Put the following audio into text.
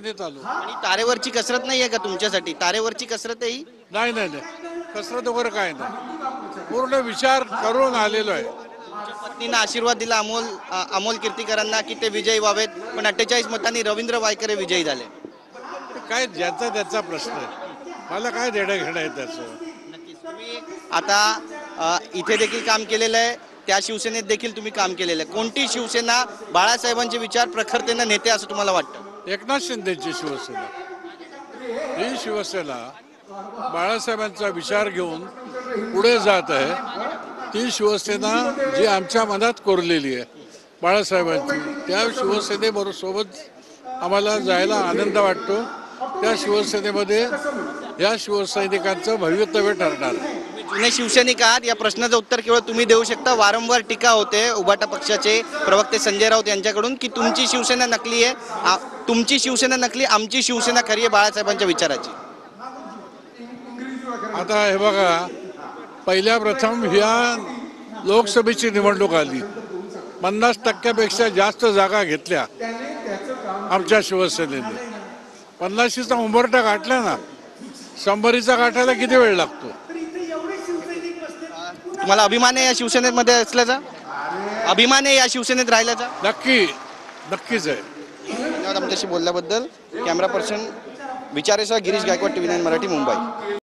शिवसेनेत आलो. आणि तारेवरची कसरत नाही आहे का तुमच्यासाठी? तारेवरची कसरत आहे ही? नाही नाही नाही, कसरत वगैरे काय नाही, पूर्ण विचार करून आलेलो आहे. पत्नीनं आशीर्वाद दिला अमोल कीर्तीकरांना की ते विजयी व्हावेत, पण 48 मतांनी रवींद्र वायकर हे विजयी झाले. काय ज्याचा त्याचा प्रश्न आहे, मला काय देणं घेणं आहे त्याचं. नक्कीच तुम्ही आता इथे देखील काम केलेलं आहे, त्या शिवसेनेत देखील तुम्ही काम केलेलं आहे. कोणती शिवसेना बाळासाहेबांचे विचार प्रखरतेनं नेते असं तुम्हाला वाटतं? एकनाथ शिंदेची शिवसेना, ही शिवसेना बाळासाहेबांचा विचार घेऊन पुढे जात आहे. ती शिवसेना जी आमच्या मनात कोरलेली आहे बाळासाहेबांची, त्या शिवसेनेबरोबर सोबत आम्हाला जायला आनंद वाटतो. त्या शिवसेनेमध्ये या शिवसैनिकांचं भवितव्य ठरणार आहे. जुने शिवसैनिक आहात, या प्रश्नाचं उत्तर केवळ तुम्ही देऊ शकता. वारंवार टीका होते उभाटा पक्षाचे प्रवक्ते संजय राऊत यांच्याकडून की तुमची शिवसेना नकली आहे, तुमची शिवसेना नकली, आमची शिवसेना खरी आहे बाळासाहेबांच्या विचाराची. आता हे बघा, पहिल्या प्रथम ह्या लोकसभेची निवडणूक आली, 50% जास्त जागा घेतल्या आमच्या शिवसेनेने. 50चा उंबरठा गाठला ना, 100चा गाठायला किती वेळ लागतो? तुम्हाला अभिमान आहे या शिवसेनेमध्ये असल्याचा? अभिमान आहे या शिवसेनेत राहिल्याचा? नक्कीच आहे. धन्यवाद आमच्याशी बोलल्याबद्दल. कॅमेरा पर्सन विचारेसह गिरीश गायकवाड, TV9 मराठी, मुंबई.